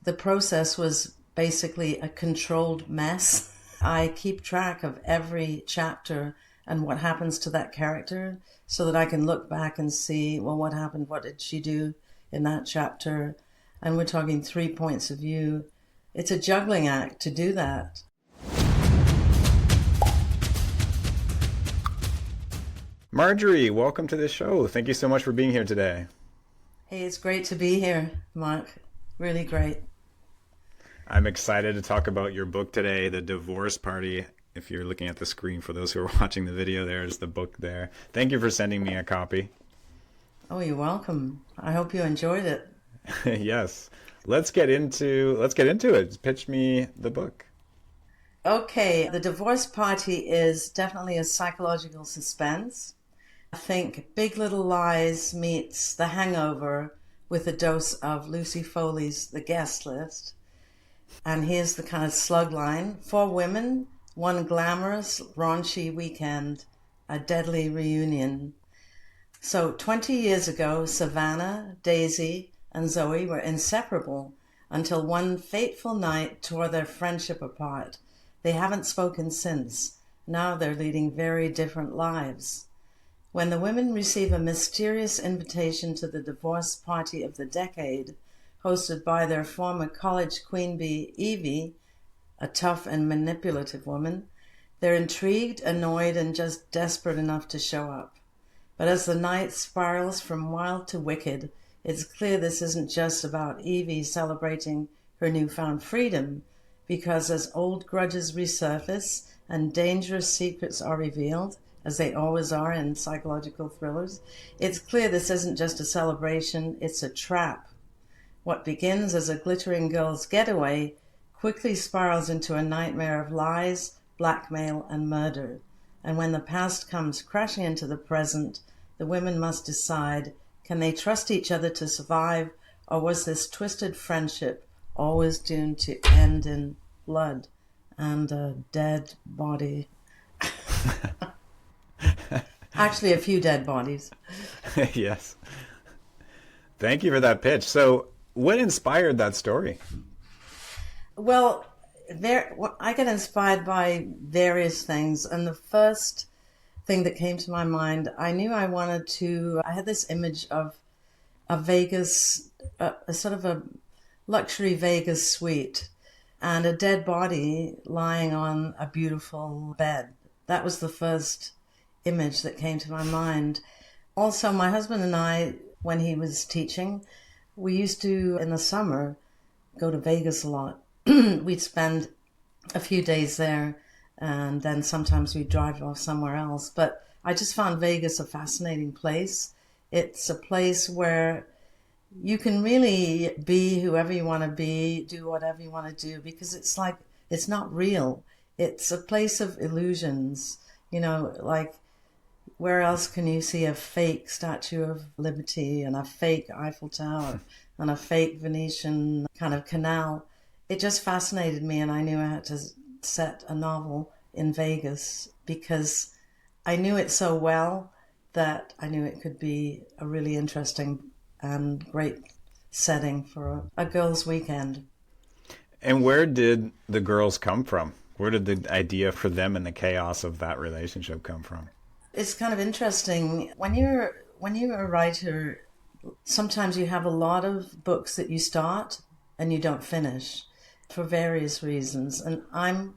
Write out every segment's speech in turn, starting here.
The process was basically a controlled mess. I keep track of every chapter and what happens to that character so that I can look back and see, well, what happened? What did she do in that chapter? And we're talking 3 points of view. It's a juggling act to do that. Marjorie, welcome to the show. Thank you so much for being here today. Hey, it's great to be here, Mark. Really great. I'm excited to talk about your book today, The Divorce Party. If you're looking at the screen, for those who are watching the video, there's the book there. Thank you for sending me a copy. Oh, you're welcome. I hope you enjoyed it. Yes. Let's get into it. Pitch me the book. Okay, The Divorce Party is definitely a psychological suspense. I think Big Little Lies meets The Hangover with a dose of Lucy Foley's The Guest List. And here's the kind of slug line. 4 women, one glamorous, raunchy weekend, a deadly reunion. So 20 years ago, Savannah, Daisy, and Zoe were inseparable until one fateful night tore their friendship apart. They haven't spoken since. Now they're leading very different lives. When the women receive a mysterious invitation to the divorce party of the decade, hosted by their former college queen bee, Evie, a tough and manipulative woman, they're intrigued, annoyed, and just desperate enough to show up. But as the night spirals from wild to wicked, it's clear this isn't just about Evie celebrating her newfound freedom, because as old grudges resurface and dangerous secrets are revealed, as they always are in psychological thrillers, it's clear this isn't just a celebration, it's a trap. What begins as a glittering girl's getaway quickly spirals into a nightmare of lies, blackmail, and murder. And when the past comes crashing into the present, the women must decide, can they trust each other to survive, or was this twisted friendship always doomed to end in blood and a dead body? Actually, a few dead bodies. Yes. Thank you for that pitch. So, what inspired that story? Well, I get inspired by various things, and the first thing that came to my mind, I knew I had this image of a Vegas, a sort of a luxury Vegas suite, and a dead body lying on a beautiful bed. That was the first image that came to my mind. Also, my husband and I, when he was teaching, we used to, in the summer, go to Vegas a lot. We'd spend a few days there, and then sometimes we'd drive off somewhere else. But I just found Vegas a fascinating place. It's a place where you can really be whoever you want to be, do whatever you want to do, because it's not real. It's a place of illusions, like where else can you see a fake Statue of Liberty and a fake Eiffel Tower and a fake Venetian kind of canal? It just fascinated me, and I knew I had to set a novel in Vegas because I knew it so well that I knew it could be a really interesting and great setting for a girls' weekend. And where did the girls come from? Where did the idea for them and the chaos of that relationship come from? It's kind of interesting when you're a writer. Sometimes you have a lot of books that you start and you don't finish for various reasons. And I'm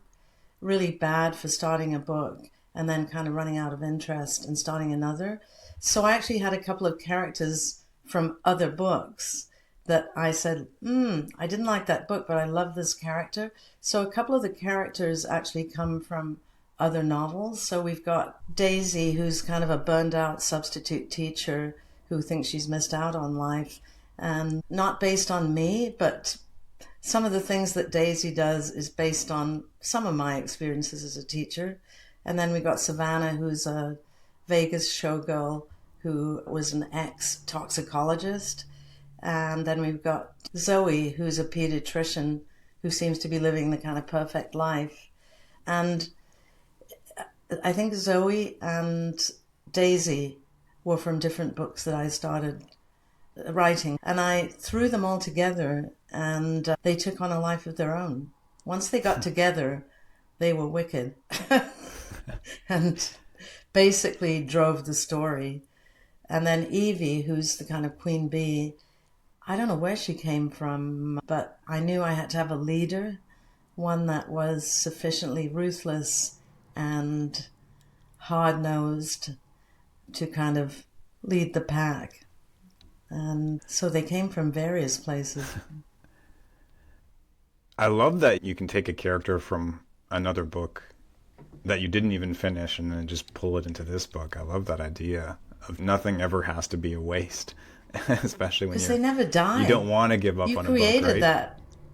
really bad for starting a book and then kind of running out of interest and starting another. So I actually had a couple of characters from other books that I said, I didn't like that book, but I love this character. So a couple of the characters actually come from other novels. So we've got Daisy, who's kind of a burned out substitute teacher who thinks she's missed out on life, and not based on me, but some of the things that Daisy does is based on some of my experiences as a teacher. And then we got Savannah, who's a Vegas showgirl who was an ex-toxicologist. And then we've got Zoe, who's a pediatrician who seems to be living the kind of perfect life. And I think Zoe and Daisy were from different books that I started writing. And I threw them all together and they took on a life of their own. Once they got together, they were wicked and basically drove the story. And then Evie, who's the kind of queen bee, I don't know where she came from, but I knew I had to have a leader, one that was sufficiently ruthless and hard-nosed to kind of lead the pack. And so they came from various places. I love that you can take a character from another book that you didn't even finish and then just pull it into this book. I love that idea of nothing ever has to be a waste, especially when because they never die. You don't want to give up on a book, right?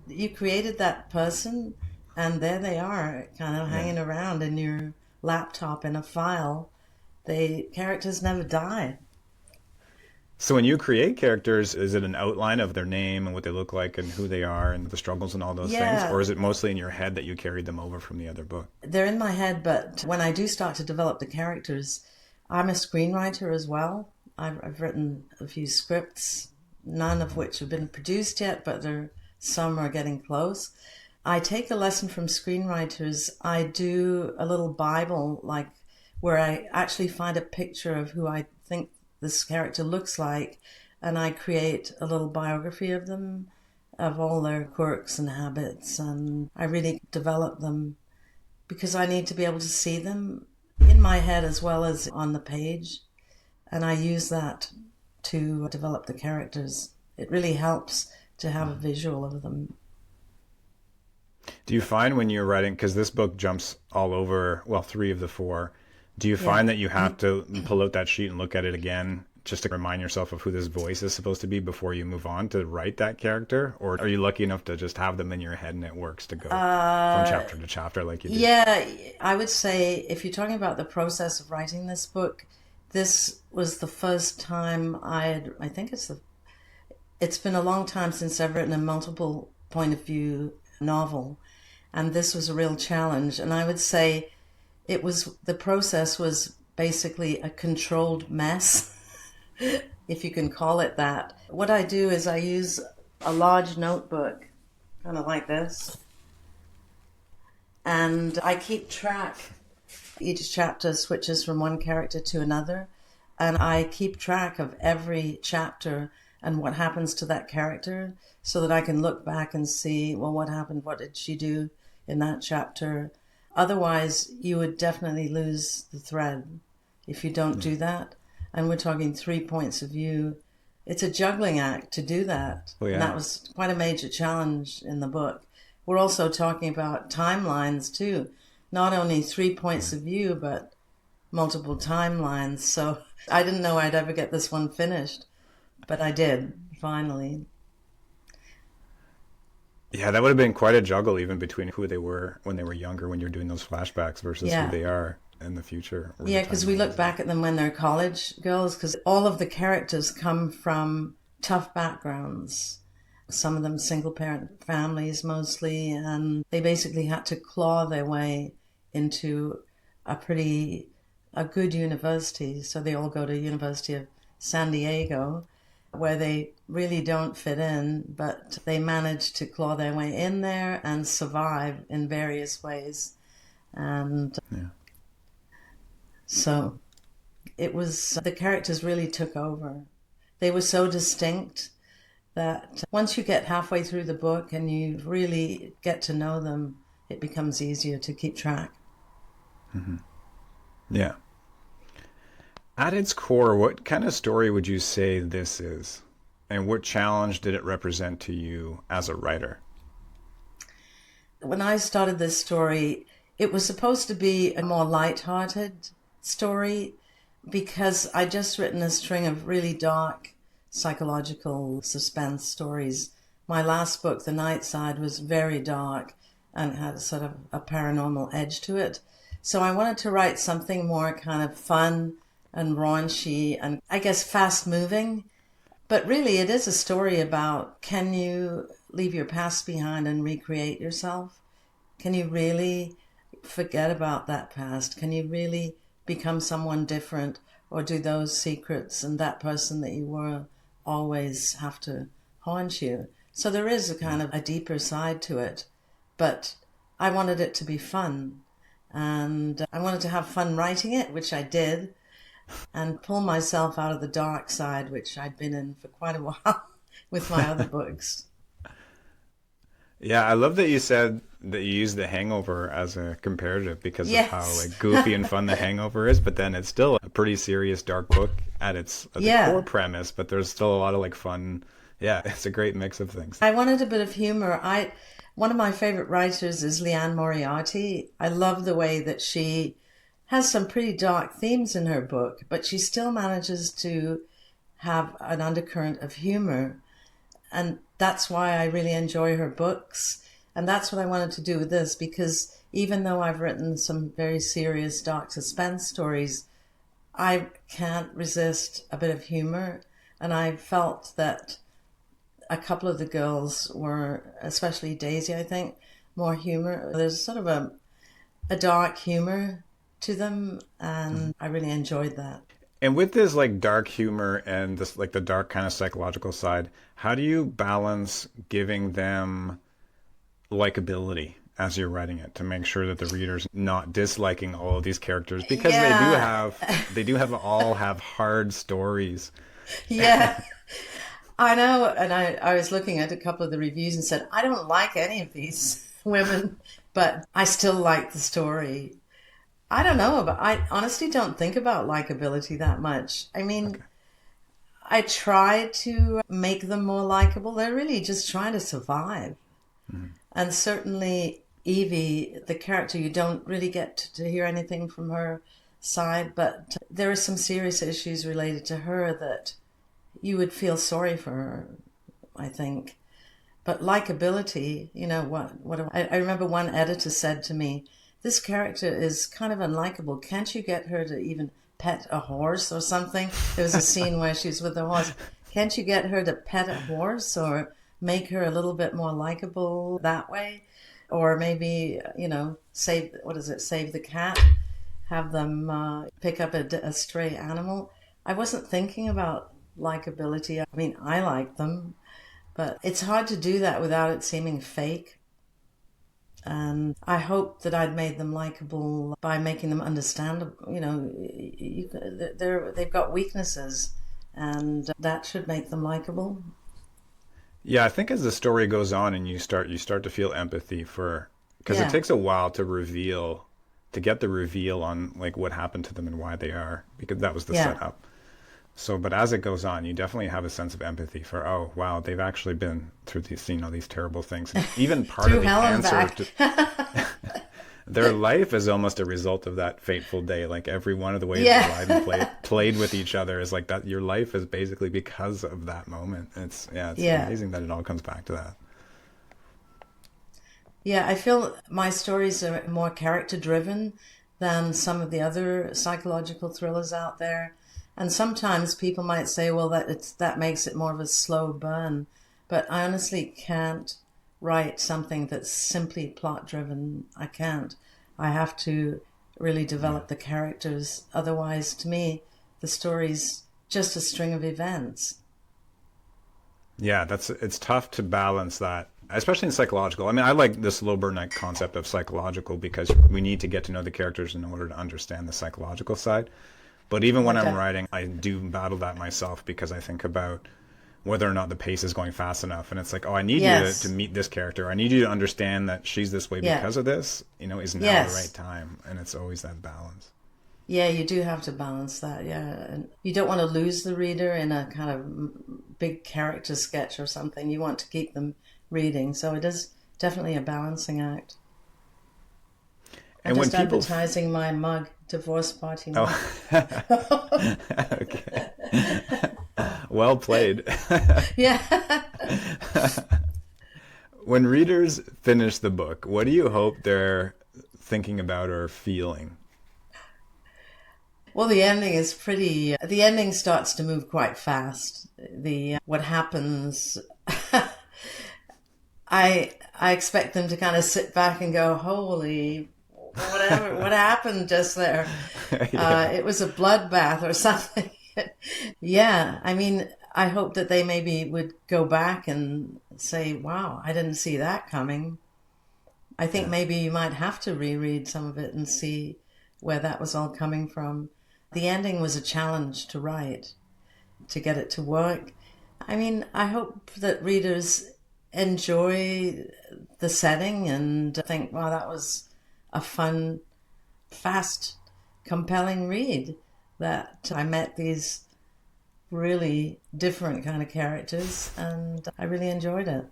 You created that person, and there they are, kind of hanging around in your laptop in a file. Characters never die. So when you create characters, is it an outline of their name and what they look like and who they are and the struggles and all those things? Or is it mostly in your head that you carried them over from the other book? They're in my head, but when I do start to develop the characters, I'm a screenwriter as well. I've written a few scripts, none of which have been produced yet, but some are getting close. I take a lesson from screenwriters. I do a little Bible, like where I actually find a picture of who I think this character looks like, and I create a little biography of them, of all their quirks and habits, and I really develop them because I need to be able to see them in my head as well as on the page, and I use that to develop the characters. It really helps to have a visual of them. Do you find when you're writing, because this book jumps all over, well, 3 of the 4, do you find that you have to pull out that sheet and look at it again just to remind yourself of who this voice is supposed to be before you move on to write that character? Or are you lucky enough to just have them in your head and it works to go from chapter to chapter like you do? Yeah, I would say if you're talking about the process of writing this book, this was the first time it's been a long time since I've written a multiple point of view novel, and this was a real challenge. And I would say the process was basically a controlled mess, if you can call it that. What I do is I use a large notebook, kind of like this, and I keep track. Each chapter switches from one character to another, and I keep track of every chapter and what happens to that character so that I can look back and see, well, what happened? What did she do in that chapter? Otherwise, you would definitely lose the thread if you don't do that. And we're talking 3 points of view. It's a juggling act to do that. Oh, yeah. And that was quite a major challenge in the book. We're also talking about timelines too. Not only 3 points of view, but multiple timelines. So I didn't know I'd ever get this one finished, but I did, finally. Yeah, that would have been quite a juggle even between who they were when they were younger, when you're doing those flashbacks, versus who they are in the future. Yeah, because we look back at them when they're college girls, because all of the characters come from tough backgrounds. Some of them single parent families mostly, and they basically had to claw their way into a good university. So they all go to University of San Diego, where they really don't fit in, but they manage to claw their way in there and survive in various ways. And so the characters really took over. They were so distinct that once you get halfway through the book and you really get to know them, it becomes easier to keep track. Mm-hmm. Yeah. At its core, what kind of story would you say this is? And what challenge did it represent to you as a writer? When I started this story, it was supposed to be a more light-hearted story because I'd just written a string of really dark psychological suspense stories. My last book, The Night Side, was very dark and had sort of a paranormal edge to it. So I wanted to write something more kind of fun and raunchy and I guess fast-moving. But really, it is a story about, can you leave your past behind and recreate yourself? Can you really forget about that past? Can you really become someone different, or do those secrets and that person that you were always have to haunt you? So there is a kind of a deeper side to it, but I wanted it to be fun. And I wanted to have fun writing it, which I did, and pull myself out of the dark side, which I'd been in for quite a while with my other books. Yeah, I love that you said that you use The Hangover as a comparative because of how Yes. like goofy and fun The Hangover is, but then it's still a pretty serious dark book at the core Yeah. premise, but there's still a lot of like fun. Yeah, it's a great mix of things. I wanted a bit of humor. One of my favorite writers is Leanne Moriarty. I love the way that she has some pretty dark themes in her book, but she still manages to have an undercurrent of humor. And that's why I really enjoy her books. And that's what I wanted to do with this, because even though I've written some very serious dark suspense stories, I can't resist a bit of humor. And I felt that a couple of the girls were, especially Daisy, I think, more humor. There's sort of a dark humor to them, and I really enjoyed that. And with this like dark humor and this like the dark kind of psychological side, how do you balance giving them likability as you're writing it to make sure that the reader's not disliking all of these characters because Yeah, they do have all have hard stories. yeah, I know. And I was looking at a couple of the reviews and said, I don't like any of these women, but I still like the story. I don't know, but I honestly don't think about likability that much. I mean, Okay. I try to make them more likable. They're really just trying to survive. Mhm. And certainly Evie, the character, you don't really get to hear anything from her side, but there are some serious issues related to her that you would feel sorry for her, I think. But likability, I remember one editor said to me, this character is kind of unlikable. Can't you get her to even pet a horse or something? There was a scene where she's with a horse. Can't you get her to pet a horse or make her a little bit more likable that way? Or maybe, save, what is it, save the cat, have them pick up a stray animal. I wasn't thinking about likability. I mean, I like them, but it's hard to do that without it seeming fake. And I hope that I'd made them likable by making them understandable. They've got weaknesses, and that should make them likable. Yeah, I think as the story goes on and you start to feel empathy for because it Yeah. takes a while to get the reveal on like what happened to them and why they are because that was the Yeah. setup. So, but as it goes on, you definitely have a sense of empathy for, oh, wow, they've actually been through these terrible things. And even part of Through the hell and answer back. to their life is almost a result of that fateful day. Like every one of the ways they lied and Yeah. played with each other is like that. Your life is basically because of that moment. It's Yeah. amazing that it all comes back to that. Yeah, I feel my stories are more character driven than some of the other psychological thrillers out there. And sometimes people might say, well, that makes it more of a slow burn. But I honestly can't write something that's simply plot driven. I can't. I have to really Yeah. develop the characters. Otherwise, to me, the story's just a string of events. Yeah, it's tough to balance that, especially in psychological. I mean, I like the slow burn like concept of psychological because we need to get to know the characters in order to understand the psychological side. But even when I'm Okay. writing, I do battle that myself because I think about whether or not the pace is going fast enough. And it's like, oh, I need you to Yes. meet this character. I need you to understand that she's this way Yeah. because of this, is now the right Yes. time. And it's always that balance. Yeah, you do have to balance that. Yeah, and you don't want to lose the reader in a kind of big character sketch or something. You want to keep them reading, so it is definitely a balancing act. I'm And when just people, advertising my mug, divorce party mug. oh, okay. Well played. Yeah. When readers finish the book, what do you hope they're thinking about or feeling? Well, the ending is pretty. The ending starts to move quite fast. The what happens. I expect them to kind of sit back and go, "Holy, whatever, what happened just there? Yeah. It was a bloodbath or something." Yeah, I mean, I hope that they maybe would go back and say, wow, I didn't see that coming. I think maybe you might have to reread some of it and see where that was all coming from. The ending was a challenge to write, to get it to work. I mean, I hope that readers enjoy the setting and think, wow, that was a fun, fast, compelling read, that I met these really different kind of characters and I really enjoyed it.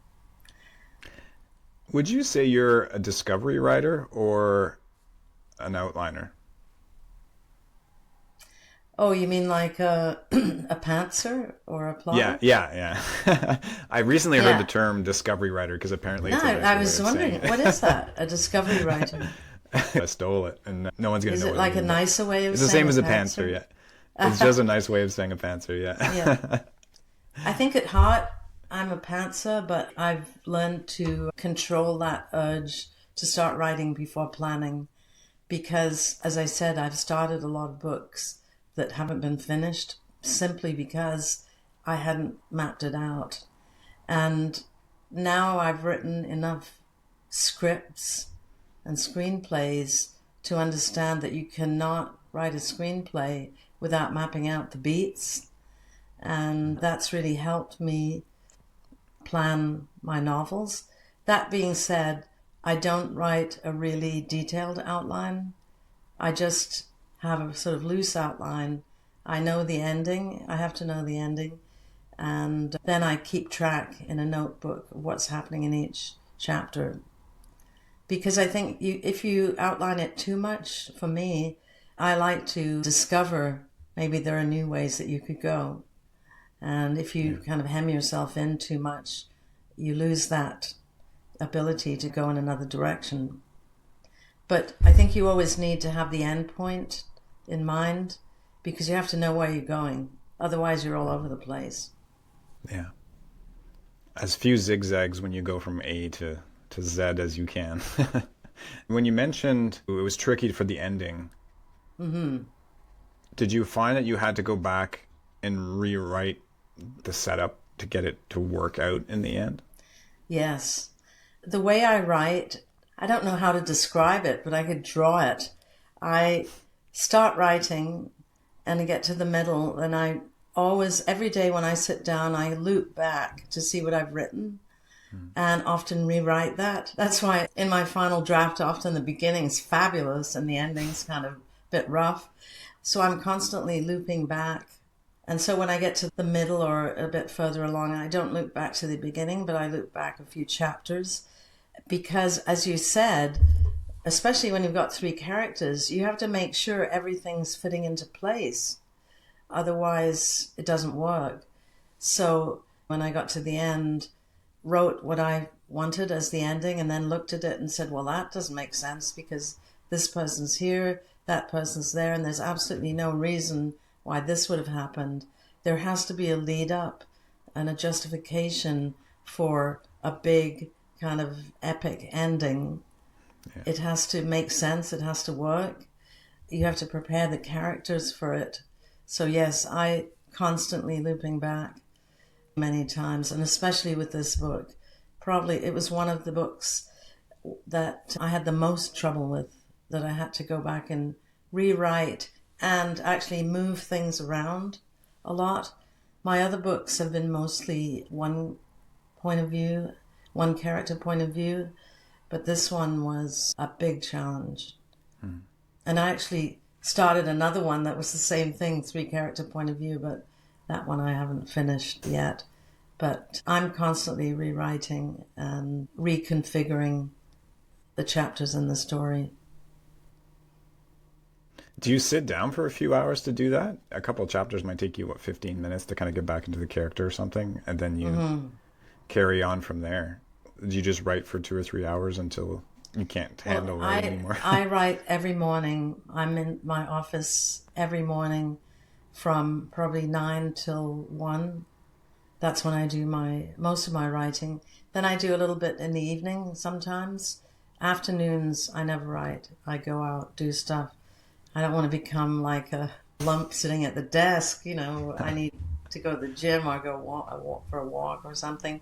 Would you say you're a discovery writer or an outliner? Oh, you mean like a, a pantser or a Yeah, plotter? yeah. I recently heard the Yeah. term discovery writer because apparently No, it's a nicer I way was of saying wondering, what is that? A discovery writer? it. I stole it, and no one's gonna Is know it what I like a mean. But nicer way of it's the saying same a as a pantser, pantser? yeah. It's just a nice way of saying a pantser, Yeah. yeah. I think at heart, I'm a pantser, but I've learned to control that urge to start writing before planning. Because, as I said, I've started a lot of books that haven't been finished simply because I hadn't mapped it out. And now I've written enough scripts and screenplays to understand that you cannot write a screenplay without mapping out the beats. And that's really helped me plan my novels. That being said, I don't write a really detailed outline. I just have a sort of loose outline. I know the ending. I have to know the ending. And then I keep track in a notebook of what's happening in each chapter. Because I think if you outline it too much, for me, I like to discover maybe there are new ways that you could go. And if you kind of hem yourself in too much, you lose that ability to go in another direction. But I think you always need to have the end point in mind because you have to know where you're going. Otherwise, you're all over the place. Yeah. As few zigzags when you go from A to Z as you can. When you mentioned it was tricky for the ending, did you find that you had to go back and rewrite the setup to get it to work out in the end? Yes. The way I write, I don't know how to describe it, but I could draw it. I start writing and I get to the middle, and I always, every day when I sit down, I loop back to see what I've written and often rewrite that. That's why in my final draft, often the beginning's fabulous and the ending's kind of a bit rough. So I'm constantly looping back. And so when I get to the middle or a bit further along, I don't loop back to the beginning, but I loop back a few chapters. Because as you said, especially when you've got three characters, you have to make sure everything's fitting into place. Otherwise, it doesn't work. So when I got to the end, wrote what I wanted as the ending and then looked at it and said, well, that doesn't make sense because this person's here, that person's there, and there's absolutely no reason why this would have happened. There has to be a lead up and a justification for a big kind of epic ending. Yeah. It has to make sense. It has to work. You have to prepare the characters for it. So yes, I constantly looping back many times, and especially with this book. Probably it was one of the books that I had the most trouble with, that I had to go back and rewrite and actually move things around a lot. My other books have been mostly one point of view, one character point of view, but this one was a big challenge. And I actually started another one that was the same thing, three character point of view, but that one I haven't finished yet. But I'm constantly rewriting and reconfiguring the chapters in the story. Do you sit down for a few hours to do that? A couple of chapters might take you, what, 15 minutes to kind of get back into the character or something, and then you carry on from there. Do you just write for 2 or 3 hours until you can't handle it anymore? I write every morning. I'm in my office every morning from probably 9 till 1. That's when I do most of my writing. Then I do a little bit in the evening sometimes. Afternoons, I never write. I go out, do stuff. I don't want to become like a lump sitting at the desk. I need to go to the gym or go walk for a walk or something.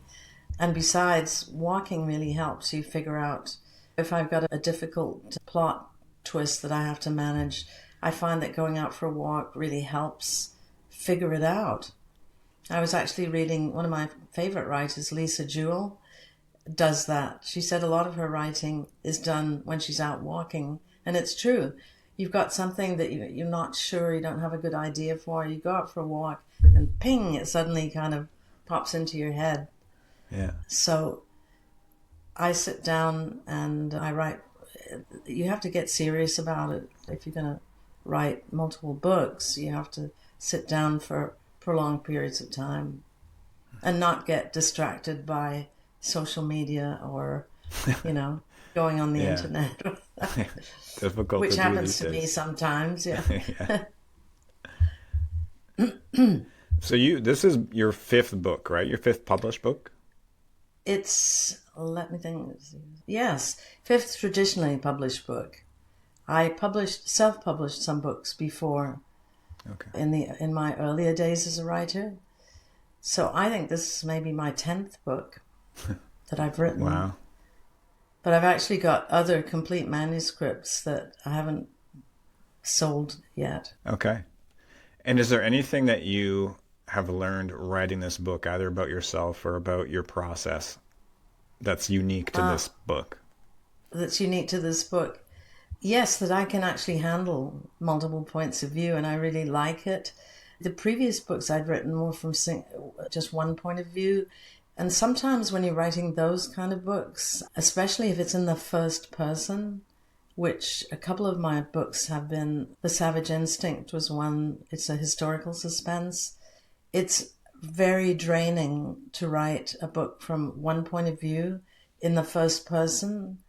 And besides, walking really helps you figure out if I've got a difficult plot twist that I have to manage. I find that going out for a walk really helps figure it out. I was actually reading one of my favorite writers, Lisa Jewell, does that. She said a lot of her writing is done when she's out walking. And it's true. You've got something that you're not sure, you don't have a good idea for. You go out for a walk and ping, it suddenly kind of pops into your head. Yeah. So I sit down and I write. You have to get serious about it. If you're going to write multiple books, you have to sit down for prolonged periods of time and not get distracted by social media or, going on the Yeah. internet. Difficult Which to do happens these to me days. sometimes, yeah. Yeah. So this is your fifth book, right? Your fifth published book? Let me think. Yes, fifth traditionally published book. I self-published some books before Okay. in my earlier days as a writer. So I think this is maybe my 10th book that I've written. Wow. But I've actually got other complete manuscripts that I haven't sold yet. Okay. And is there anything that you have learned writing this book, either about yourself or about your process, that's unique to this book? That's unique to this book? Yes, that I can actually handle multiple points of view, and I really like it. The previous books I'd written more from just one point of view. And sometimes when you're writing those kind of books, especially if it's in the first person, which a couple of my books have been, The Savage Instinct was one, it's a historical suspense. It's very draining to write a book from one point of view in the first person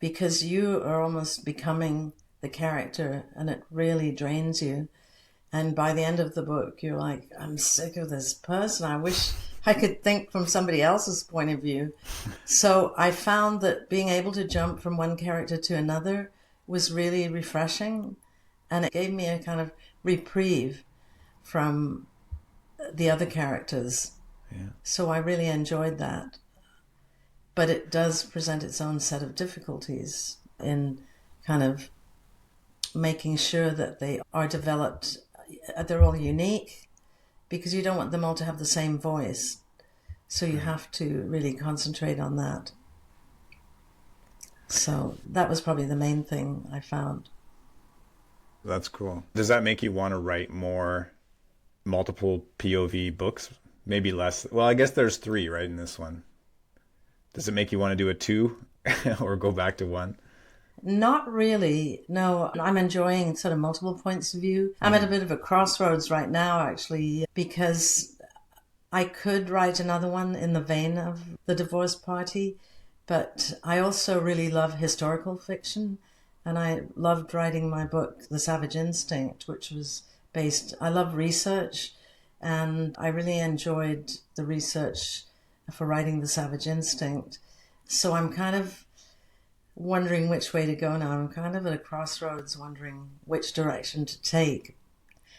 because you are almost becoming the character and it really drains you. And by the end of the book, you're like, I'm sick of this person. I wish I could think from somebody else's point of view. So I found that being able to jump from one character to another was really refreshing. And it gave me a kind of reprieve from the other characters. Yeah. So I really enjoyed that. But it does present its own set of difficulties in kind of making sure that they are developed. They're all unique because you don't want them all to have the same voice. So you have to really concentrate on that. So that was probably the main thing I found. That's cool. Does that make you want to write more multiple POV books? Maybe less. Well, I guess there's 3, right, in this one. Does it make you want to do a 2 or go back to 1? Not really. No, I'm enjoying sort of multiple points of view. I'm at a bit of a crossroads right now, actually, because I could write another one in the vein of The Divorce Party, but I also really love historical fiction, and I loved writing my book, The Savage Instinct, which was I love research, and I really enjoyed the research for writing The Savage Instinct. So I'm kind of wondering which way to go now. I'm kind of at a crossroads wondering which direction to take.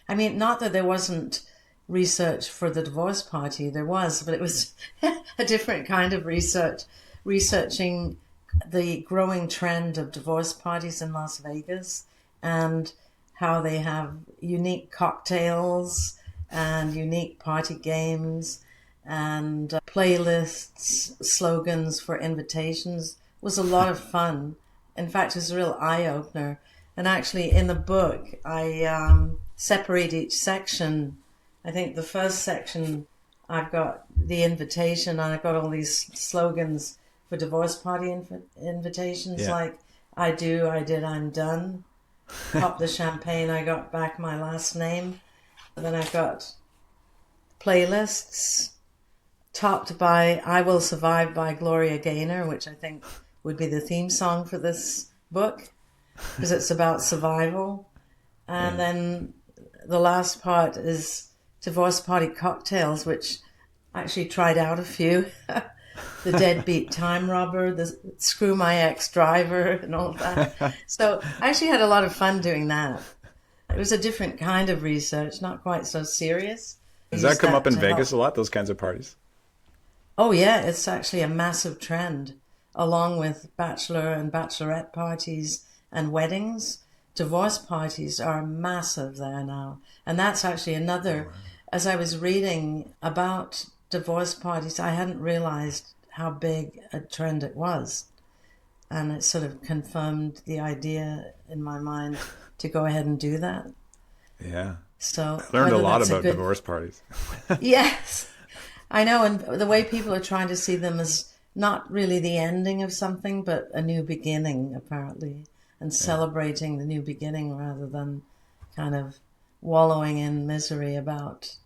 I mean, not that there wasn't research for The Divorce Party, there was, but it was a different kind of research, researching the growing trend of divorce parties in Las Vegas and how they have unique cocktails and unique party games and playlists, slogans for invitations. Was a lot of fun. In fact, it was a real eye-opener. And actually, in the book, I separate each section. I think the first section, I've got the invitation, and I've got all these slogans for divorce party invitations, like, I do, I did, I'm done. Pop the champagne, I got back my last name. And then I've got playlists, topped by I Will Survive by Gloria Gaynor, which I think would be the theme song for this book because it's about survival. And then the last part is divorce party cocktails, which I actually tried out a few. The deadbeat time robber, the screw my ex-driver and all that. So I actually had a lot of fun doing that. It was a different kind of research, not quite so serious. Does that come up in Vegas a lot, those kinds of parties? Oh, yeah, it's actually a massive trend, along with bachelor and bachelorette parties and weddings. Divorce parties are massive there now. And that's actually Oh, another, wow. as I was reading about divorce parties, I hadn't realized how big a trend it was. And it sort of confirmed the idea in my mind to go ahead and do that. Yeah. I So learned a whether lot that's a about good, divorce parties. yes, I know, and the way people are trying to see them as not really the ending of something, but a new beginning, apparently, and Yeah. celebrating the new beginning rather than kind of wallowing in misery about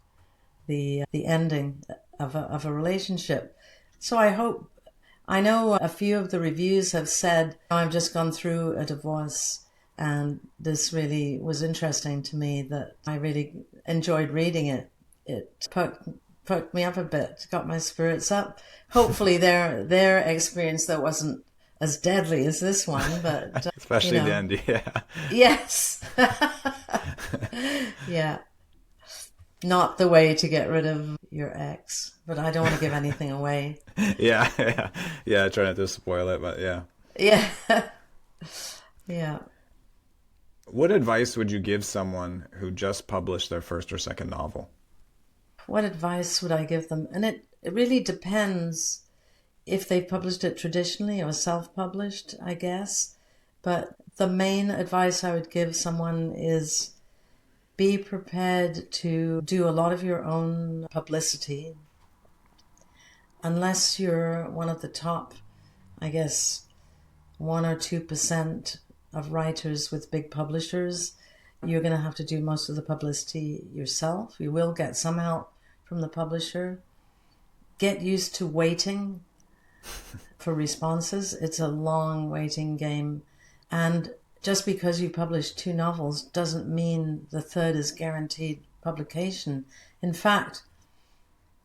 the ending of a relationship. So I know a few of the reviews have said, I've just gone through a divorce and this really was interesting to me that I really enjoyed reading it. It perked me up a bit, got my spirits up. Hopefully their experience though wasn't as deadly as this one, but you Especially the know, end. Yeah. yes. Yeah, not the way to get rid of your ex, but I don't want to give anything away. Yeah. Yeah. Yeah. Try not to spoil it, but yeah. Yeah. Yeah. What advice would you give someone who just published their first or second novel? What advice would I give them? And it really depends if they've published it traditionally or self published, I guess. But the main advice I would give someone is be prepared to do a lot of your own publicity. Unless you're one of the top, I guess, 1 or 2% of writers with big publishers, you're going to have to do most of the publicity yourself. You will get some help from the publisher. Get used to waiting for responses. It's a long waiting game. And just because you publish 2 novels doesn't mean the third is guaranteed publication. In fact,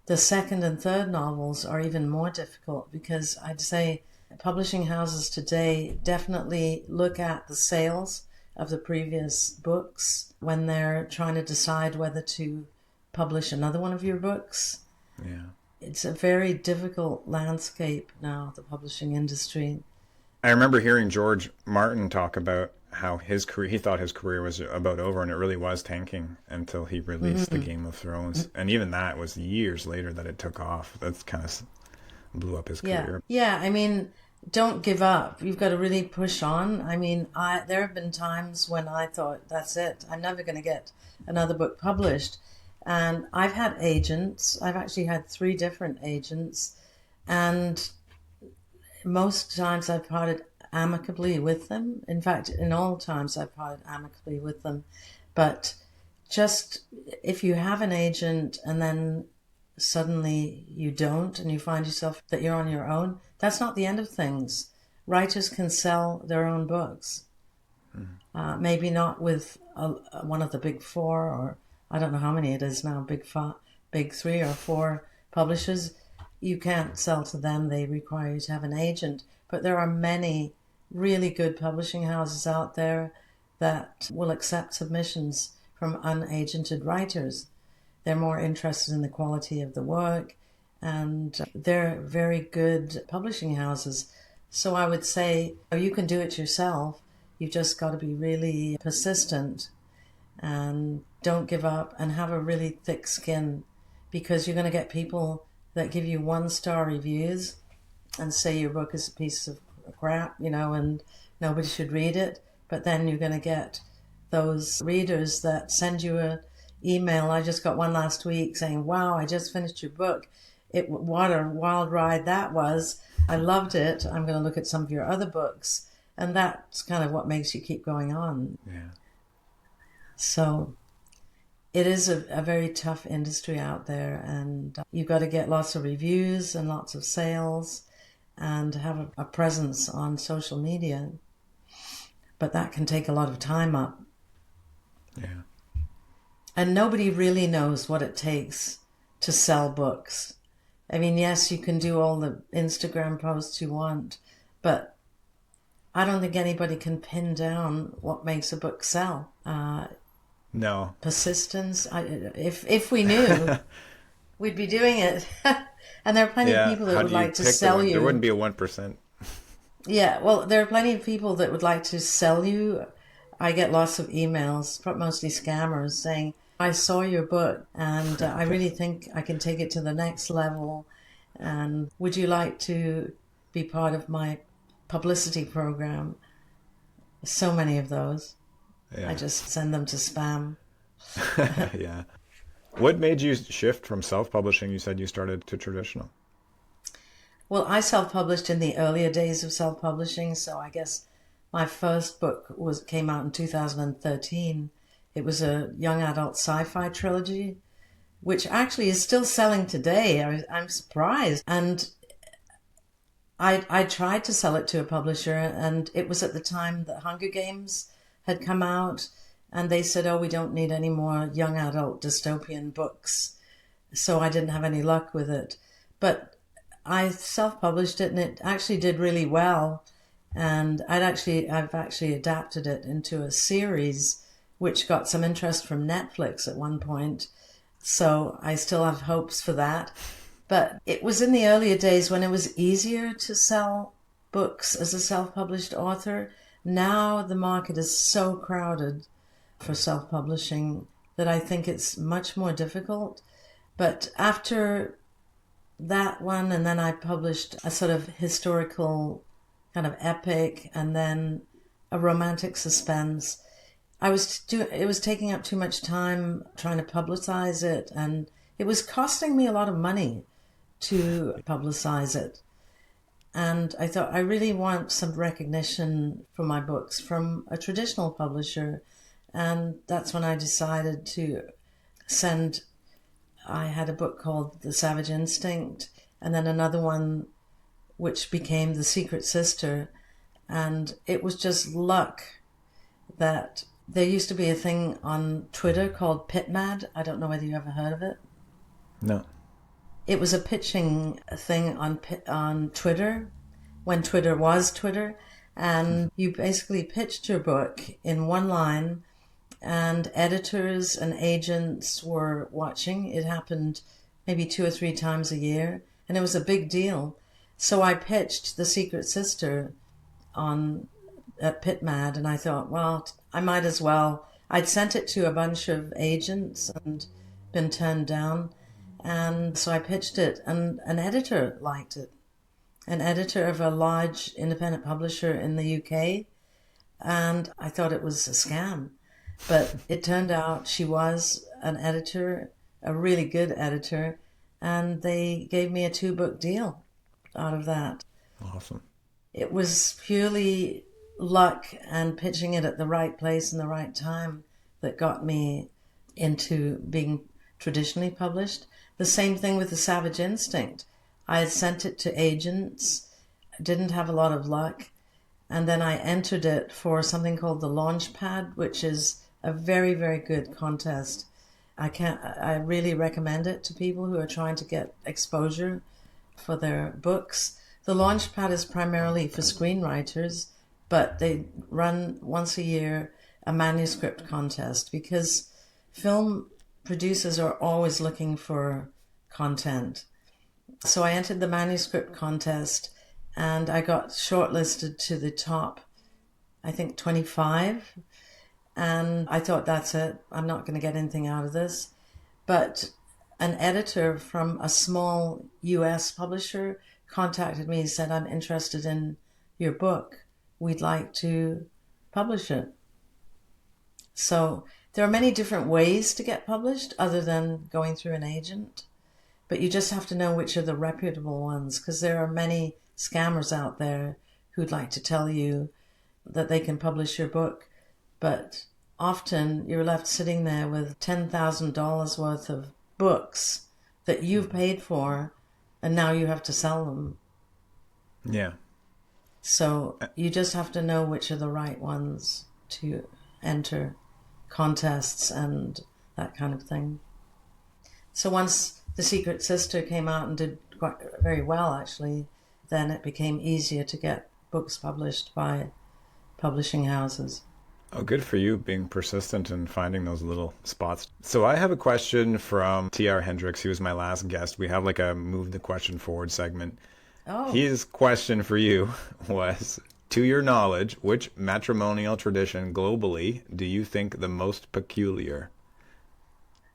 the second and third novels are even more difficult because I'd say publishing houses today definitely look at the sales of the previous books when they're trying to decide whether to publish another one of your books. Yeah. It's a very difficult landscape now, the publishing industry. I remember hearing George Martin talk about how his career, he thought his career was about over, and it really was tanking until he released the Mm-hmm. Game of Thrones. And even that was years later that it took off. That's kind of blew up his Yeah. career. Yeah. I mean, don't give up. You've got to really push on. I mean, there have been times when I thought, that's it. I'm never going to get another book published. And I've had agents. I've actually had 3 different agents. And most times I've parted amicably with them. In fact, in all times I've parted amicably with them. But just if you have an agent and then suddenly you don't and you find yourself that you're on your own, that's not the end of things. Writers can sell their own books. Maybe not with one of the big four, or I don't know how many it is now, big 3 or 4 publishers. You can't sell to them. They require you to have an agent. But there are many really good publishing houses out there that will accept submissions from unagented writers. They're more interested in the quality of the work, and they're very good publishing houses. So I would say you can do it yourself. You've just got to be really persistent and don't give up and have a really thick skin, because you're going to get people that give you 1-star reviews and say your book is a piece of crap, and nobody should read it. But then you're going to get those readers that send you a email. I just got one last week saying, wow, I just finished your book. What a wild ride that was. I loved it. I'm going to look at some of your other books. And that's kind of what makes you keep going on. Yeah. So it is a very tough industry out there, and you've got to get lots of reviews and lots of sales and have a presence on social media. But that can take a lot of time up. Yeah. And nobody really knows what it takes to sell books. I mean, yes, you can do all the Instagram posts you want, but I don't think anybody can pin down what makes a book sell. No. Persistence. If we knew, we'd be doing it. And there are plenty of Yeah. people that How would do you like to pick the sell one? There you. wouldn't be a 1%. Yeah, well, there are plenty of people that would like to sell you. I get lots of emails, mostly scammers, saying, I saw your book and I Okay. really think I can take it to the next level. And would you like to be part of my publicity program? So many of those. I Yeah. just send them to spam. Yeah. What made you shift from self-publishing? You said you started to traditional. Well, I self-published in the earlier days of self-publishing, so I guess my first book came out in 2013. It was a young adult sci-fi trilogy, which actually is still selling today. I'm surprised. And I tried to sell it to a publisher, and it was at the time that Hunger Games had come out, and they said, oh, we don't need any more young adult dystopian books. So I didn't have any luck with it. But I self-published it, and it actually did really well. And I've actually adapted it into a series, which got some interest from Netflix at one point. So I still have hopes for that. But it was in the earlier days when it was easier to sell books as a self-published author. Now the market is so crowded for self-publishing that I think it's much more difficult. But after that one, and then I published a sort of historical kind of epic, and then a romantic suspense. It was taking up too much time trying to publicize it, and it was costing me a lot of money to publicize it. And I thought, I really want some recognition for my books from a traditional publisher. And that's when I decided to send. I had a book called The Savage Instinct, and then another one which became The Secret Sister. And it was just luck that there used to be a thing on Twitter called PitMad. I don't know whether you ever heard of it. No. It was a pitching thing on Twitter, when Twitter was Twitter. And you basically pitched your book in one line, and editors and agents were watching. It happened maybe 2 or 3 times a year, and it was a big deal. So I pitched The Secret Sister on at PitMad, and I thought, well, I might as well. I'd sent it to a bunch of agents and been turned down, and so I pitched it, and an editor liked it, an editor of a large independent publisher in the UK, and I thought it was a scam. But it turned out she was an editor, a really good editor, and they gave me a 2-book deal out of that. Awesome. It was purely luck and pitching it at the right place and the right time that got me into being traditionally published. The same thing with The Savage Instinct. I had sent it to agents, didn't have a lot of luck, and then I entered it for something called the Launchpad, which is a very, very good contest. I really recommend it to people who are trying to get exposure for their books. The Launchpad is primarily for screenwriters, but they run once a year a manuscript contest because film producers are always looking for content. So I entered the manuscript contest, and I got shortlisted to the top, I think, 25. And I thought, that's it. I'm not going to get anything out of this. But an editor from a small US publisher contacted me and said, I'm interested in your book. We'd like to publish it. So there are many different ways to get published other than going through an agent. But you just have to know which are the reputable ones, because there are many scammers out there who'd like to tell you that they can publish your book. But often you're left sitting there with $10,000 worth of books that you've paid for, and now you have to sell them. Yeah. So you just have to know which are the right ones to enter contests and that kind of thing. So once The Secret Sister came out and did quite very well, actually, then it became easier to get books published by publishing houses. Oh, good for you being persistent and finding those little spots. So I have a question from T.R. Hendricks. He was my last guest. We have like a move the question forward segment. Oh, His question for you was, to your knowledge, which matrimonial tradition globally do you think the most peculiar?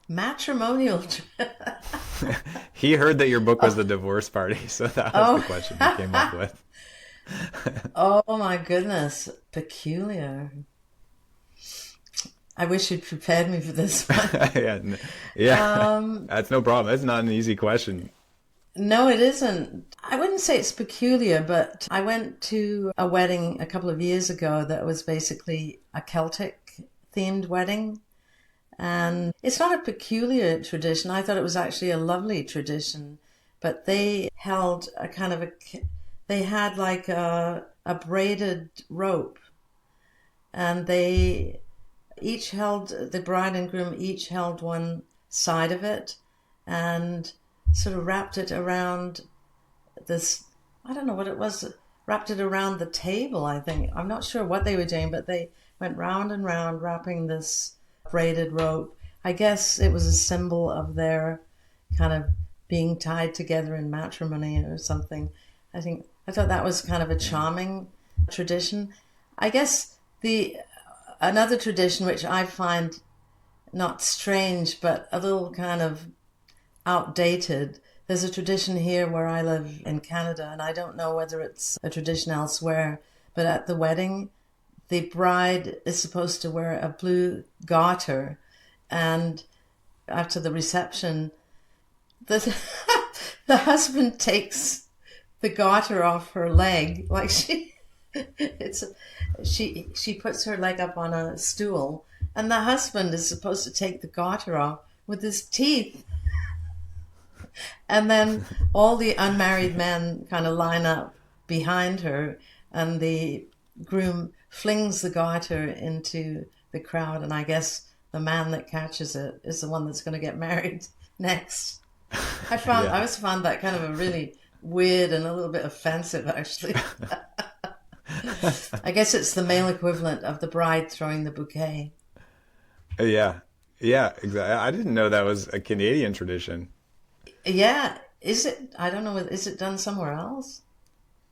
matrimonial. He heard that your book was The Divorce Party, so that was the Oh, question he came up with. oh my goodness, peculiar. I wish you'd prepared me for this one. Yeah, yeah, Um, that's no problem. That's not an easy question. no, it isn't. I wouldn't say it's peculiar, but I went to a wedding a couple of years ago that was basically a Celtic themed wedding. And it's not a peculiar tradition. I thought it was actually a lovely tradition. But they held a kind of a, they had like a braided rope, and they each held, the bride and groom each held one side of it and sort of wrapped it around this, I don't know what it was, wrapped it around the table, I think. I'm not sure what they were doing, but they went round and round wrapping this braided rope. I guess it was a symbol of their kind of being tied together in matrimony or something. I thought that was kind of a charming tradition. I guess the another tradition which I find not strange but a little kind of outdated. There's a tradition here where I live in Canada, and I don't know whether it's a tradition elsewhere, but at the wedding, the bride is supposed to wear a blue garter, and after the reception, the, the husband takes the garter off her leg, like it's she puts her leg up on a stool, and the husband is supposed to take the garter off with his teeth. And then all the unmarried men kind of line up behind her, and the groom flings the garter into the crowd. And I guess the man that catches it is the one that's going to get married next. I Yeah. always found that kind of a really weird and a little bit offensive, actually. I guess it's the male equivalent of the bride throwing the bouquet. Yeah. Yeah, exactly. I didn't know that was a Canadian tradition. Yeah, is it? I don't know. Is it done somewhere else?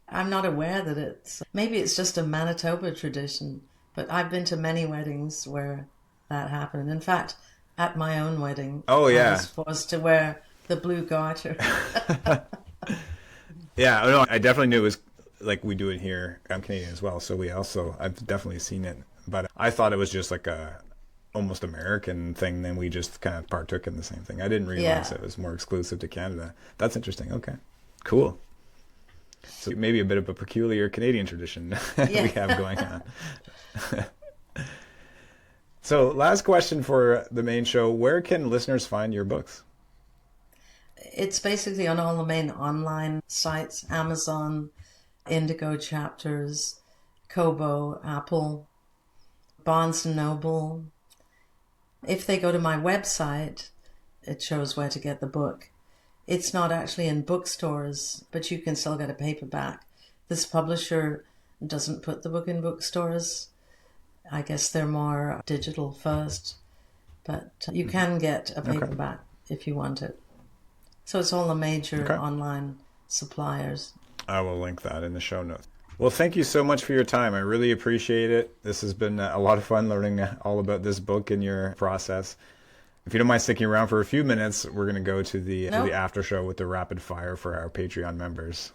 I'm not aware that maybe it's just a Manitoba tradition, but I've been to many weddings where that happened. In fact, at my own wedding, Oh, I yeah. was forced to wear the blue garter. Yeah, no, I definitely knew it was like we do it here. I'm Canadian as well, so I've definitely seen it. But I thought it was just like a almost American thing. Then we just kind of partook in the same thing. I didn't realize Yeah, it was more exclusive to Canada. That's interesting. Okay, cool. So maybe a bit of a peculiar Canadian tradition we yeah. have going on. So last question for the main show. Where can listeners find your books? It's basically on all the main online sites: Amazon, Indigo Chapters, Kobo, Apple, Barnes and Noble. If they go to my website, it shows where to get the book. It's not actually in bookstores, but you can still get a paperback. This publisher doesn't put the book in bookstores. I guess they're more digital first, but you can get a Okay. paperback if you want it. So it's all the major Okay. online suppliers. I will link that in the show notes. Well, thank you so much for your time. I really appreciate it. This has been a lot of fun learning all about this book and your process. If you don't mind sticking around for a few minutes, we're going to go to the No, after show with the rapid fire for our Patreon members.